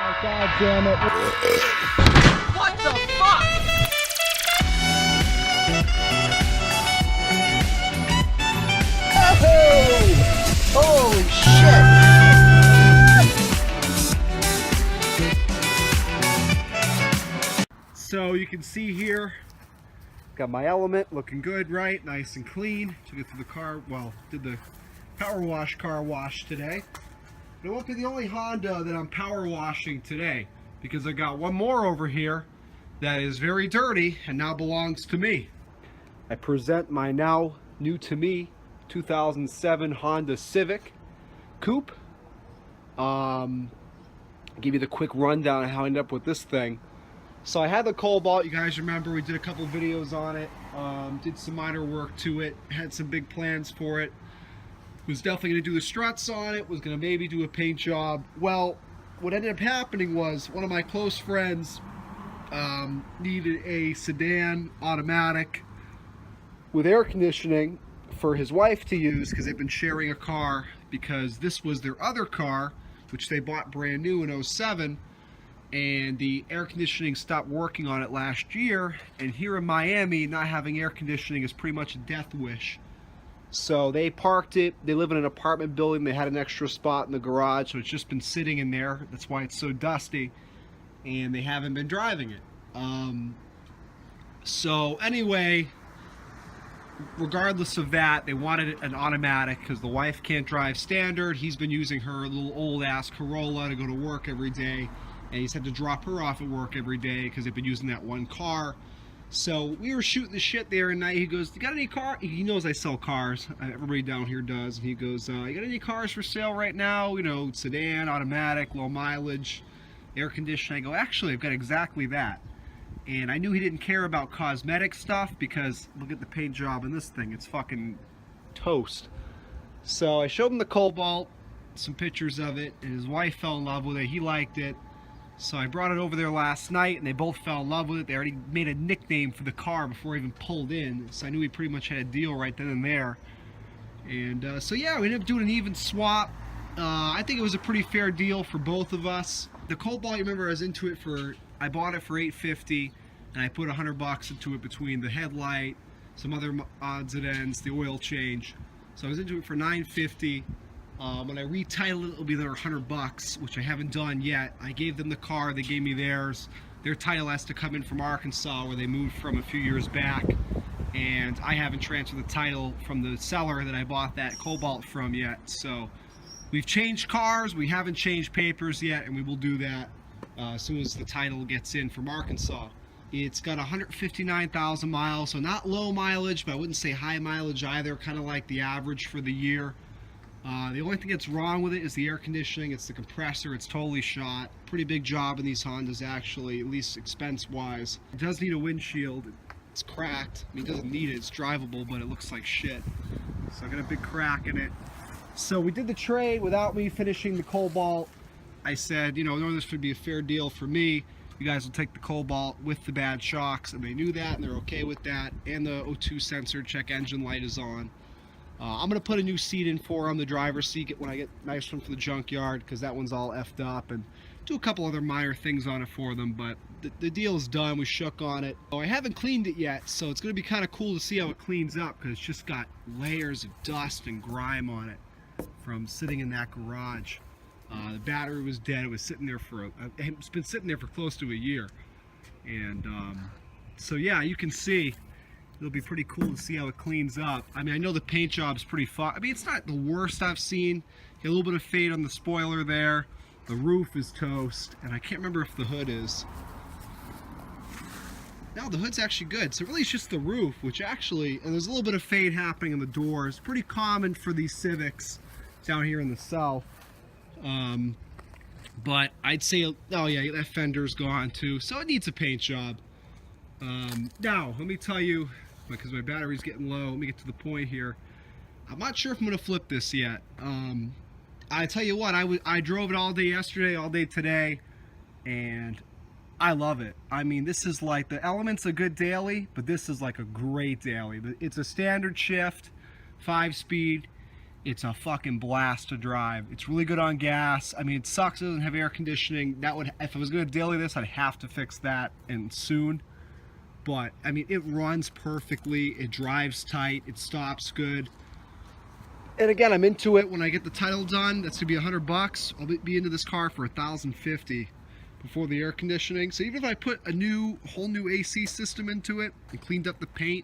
God damn it. What the fuck? Oh! Holy shit! So you can see here, got my Element looking good, right? Nice and clean. Took it through the car, well, did the power wash car wash today. But it won't be the only Honda that I'm power washing today, because I got one more over here that is very dirty and now belongs to me. I present my now new to me 2007 Honda Civic Coupe. Give you the quick rundown of how I ended up with this thing. So I had the Cobalt, you guys remember we did a couple videos on it, did some minor work to it, had some big plans for it. Was definitely going to do the struts on it, was going to maybe do a paint job. Well, what ended up happening was one of my close friends needed a sedan automatic with air conditioning for his wife to use, because they've been sharing a car, because this was their other car, which they bought brand new in 07, and the air conditioning stopped working on it last year, and here in Miami, not having air conditioning is pretty much a death wish. So they parked it. They live in an apartment building. They had an extra spot in the garage, so it's just been sitting in there. That's why it's so dusty, and they haven't been driving it. So anyway, regardless of that, they wanted an automatic because the wife can't drive standard. He's been using her little old ass Corolla to go to work every day, and he's had to drop her off at work every day because they've been using that one car. So we were shooting the shit there, and he goes, "You got any car?" He knows I sell cars. Everybody down here does. And he goes, "You got any cars for sale right now? You know, sedan, automatic, low mileage, air conditioning." I go, "Actually, I've got exactly that." And I knew he didn't care about cosmetic stuff, because look at the paint job in this thing. It's fucking toast. So I showed him the Cobalt, some pictures of it, and his wife fell in love with it. He liked it. So I brought it over there last night, and they both fell in love with it. They already made a nickname for the car before I even pulled in, so I knew we pretty much had a deal right then and there. And so yeah, we ended up doing an even swap. I think it was a pretty fair deal for both of us. The Cobalt, you remember, I was into it for, I bought it for $850, and I put $100 into it between the headlight, some other odds and ends, the oil change. So I was into it for $950. When I retitle it, it'll be another $100, which I haven't done yet. I gave them the car, they gave me theirs. Their title has to come in from Arkansas, where they moved from a few years back, and I haven't transferred the title from the seller that I bought that Cobalt from yet. So we've changed cars, we haven't changed papers yet, and we will do that as soon as the title gets in from Arkansas. It's got 159,000 miles, so not low mileage, but I wouldn't say high mileage either, kind of like the average for the year. The only thing that's wrong with it is the air conditioning. It's the compressor. It's totally shot. Pretty big job in these Hondas, actually, at least expense-wise. It does need a windshield. It's cracked. I mean, it doesn't need it. It's drivable, but it looks like shit. So I got a big crack in it. So we did the trade without me finishing the Cobalt. I said, you know, in order this would be a fair deal for me, you guys will take the Cobalt with the bad shocks, and they knew that, and they're okay with that. And the O2 sensor check engine light is on. I'm going to put a new seat in for them, the driver's seat, when I get a nice one for the junkyard, because that one's all effed up, and do a couple other minor things on it for them, but the deal is done. We shook on it. Oh, I haven't cleaned it yet, so it's going to be kind of cool to see how it cleans up, because it's just got layers of dust and grime on it from sitting in that garage. The battery was dead. It was sitting there for it's been sitting there for close to a year, and so yeah, you can see. It'll be pretty cool to see how it cleans up. I mean, I know the paint job's pretty fun. I mean, it's not the worst I've seen. Get a little bit of fade on the spoiler there. The roof is toast, and I can't remember if the hood is. No, the hood's actually good. So really it's just the roof, which actually, and there's a little bit of fade happening in the doors. Pretty common for these Civics down here in the south. But I'd say, oh yeah, that fender's gone too. So it needs a paint job. Now, let me tell you, because my battery's getting low, let me get to the point here. I'm not sure if I'm going to flip this yet. I tell you what, I drove it all day yesterday, all day today, and I love it. I mean, this is like, the Element's a good daily, but this is like a great daily. It's a standard shift, 5-speed. It's a fucking blast to drive. It's really good on gas. I mean, it sucks it doesn't have air conditioning. That would, if I was gonna daily this, I'd have to fix that, and soon. But I mean, it runs perfectly. It drives tight. It stops good. And again, I'm into it. When I get the title done, that's gonna be $100. I'll be into this car for $1,050 before the air conditioning. So even if I put a whole new AC system into it and cleaned up the paint,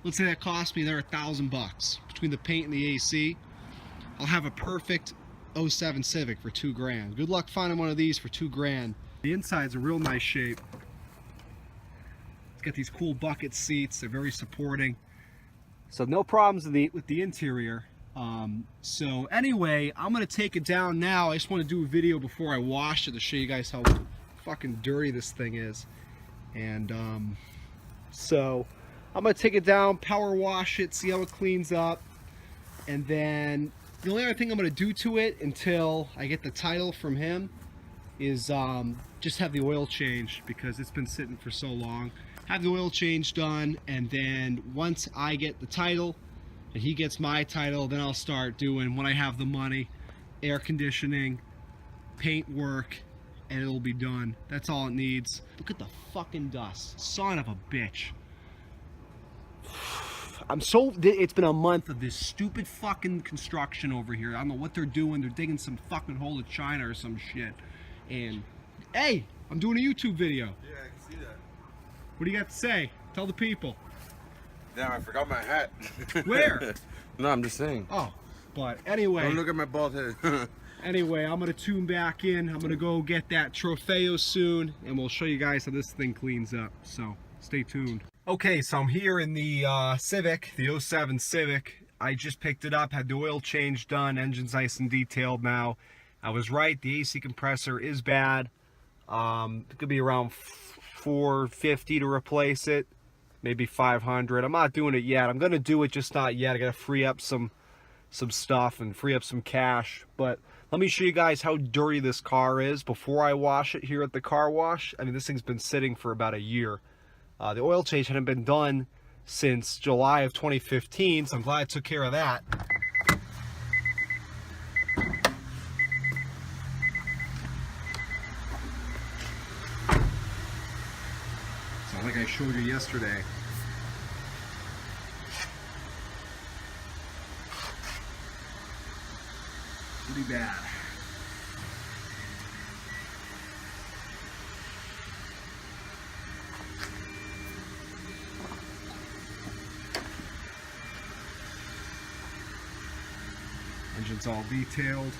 let's say that cost me there $1,000 between the paint and the AC, I'll have a perfect 07 Civic for $2 grand. Good luck finding one of these for $2 grand. The inside's a real nice shape. It's got these cool bucket seats. They're very supporting. So no problems with the interior. So anyway, I'm gonna take it down now. I just want to do a video before I wash it to show you guys how fucking dirty this thing is. And so I'm gonna take it down, power wash it, see how it cleans up, and then the only other thing I'm gonna do to it until I get the title from him is just have the oil changed, because it's been sitting for so long. Have the oil change done, and then once I get the title and he gets my title, then I'll start doing, when I have the money, air conditioning, paint work, and it'll be done. That's all it needs. Look at the fucking dust. Son of a bitch. It's been a month of this stupid fucking construction over here. I don't know what they're doing. They're digging some fucking hole of China or some shit. And, hey, I'm doing a YouTube video. Yeah, I can see that. What do you got to say? Tell the people. Damn, I forgot my hat. Where? No, I'm just saying. Oh, but anyway. Don't look at my bald head. Anyway, I'm going to tune back in. I'm going to go get that Trofeo soon, and we'll show you guys how this thing cleans up. So, stay tuned. Okay, so I'm here in the Civic, the 07 Civic. I just picked it up, had the oil change done, engine's nice and detailed now. I was right, the AC compressor is bad. It could be around $450 to replace it, maybe $500. I'm not doing it yet. I'm gonna do it, just not yet. I gotta free up some stuff and free up some cash. But let me show you guys how dirty this car is before I wash it here at the car wash. I mean, this thing's been sitting for about a year. The oil change hadn't been done since July of 2015, so I'm glad I took care of that. So like I showed you yesterday. Pretty bad. Engine's all detailed.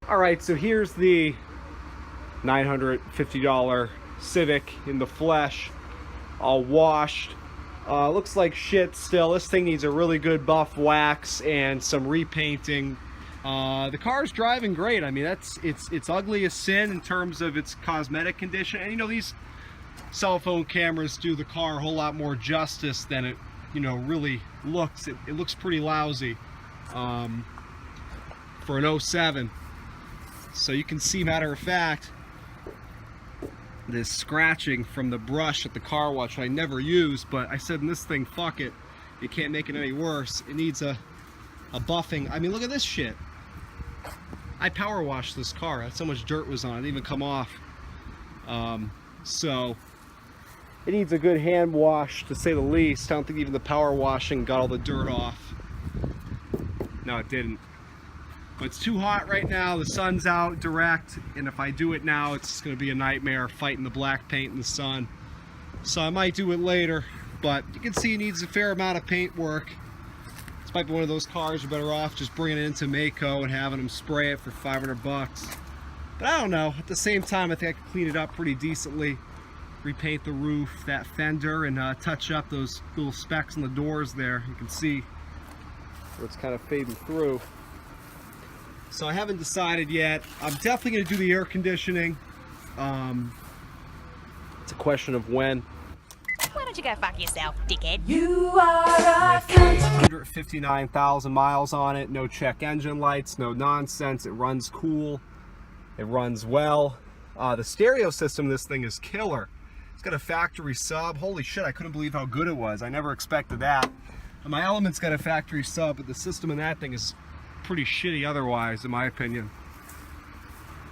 All right, so here's the $950 Civic in the flesh, all washed. Looks like shit still. This thing needs a really good buff wax and some repainting. The car's driving great. I mean, it's ugly as sin in terms of its cosmetic condition. And you know, these cell phone cameras do the car a whole lot more justice than it, you know, really looks. It looks pretty lousy for an 07. So you can see, matter of fact, this scratching from the brush at the car wash I never use, but I said in this thing, fuck it, you can't make it any worse. It needs a buffing. I mean, look at this shit. I power washed this car. That's how much dirt was on it. It didn't even come off. So it needs a good hand wash, to say the least. I don't think even the power washing got all the dirt off. No, it didn't. But it's too hot right now. The sun's out direct, and if I do it now, it's going to be a nightmare fighting the black paint in the sun. So I might do it later, but you can see it needs a fair amount of paint work. This might be one of those cars you're better off just bringing it into Mako and having them spray it for $500. But I don't know. At the same time, I think I could clean it up pretty decently. Repaint the roof, that fender, and touch up those little specks on the doors there. You can see where it's kind of fading through. So I haven't decided yet. I'm definitely going to do the air conditioning. It's a question of when. Why don't you go fuck yourself, dickhead? You are a cunt. 159,000 miles on it, no check engine lights, no nonsense. It runs cool, it runs well. The stereo system of this thing is killer. It's got a factory sub. Holy shit, I couldn't believe how good it was. I never expected that. And my Element's got a factory sub, but the system in that thing is pretty shitty otherwise, in my opinion.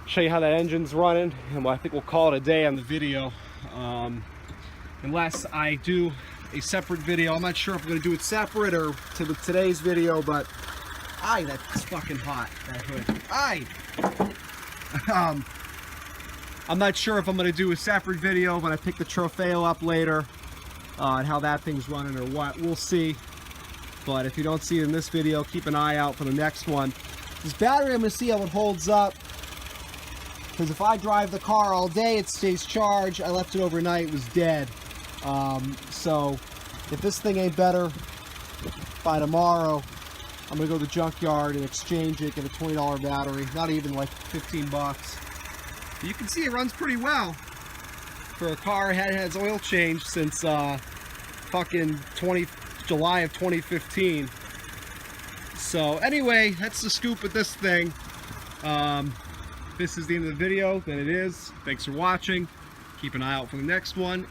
Show you how that engine's running, and I think we'll call it a day on the video. Unless I do a separate video. I'm not sure if I'm going to do it separate or to today's video, but aye, that's fucking hot, that hood. Aye! I'm not sure if I'm going to do a separate video when I pick the Trofeo up later and how that thing's running or what. We'll see. But if you don't see it in this video, keep an eye out for the next one. This battery, I'm going to see how it holds up. Because if I drive the car all day, it stays charged. I left it overnight, it was dead. So if this thing ain't better by tomorrow, I'm gonna go to the junkyard and exchange it, get a $20 battery, not even like 15 bucks. But you can see it runs pretty well for a car that has oil change since fucking July of 2015. So anyway, that's the scoop with this thing. If this is the end of the video, then it is. Thanks for watching. Keep an eye out for the next one.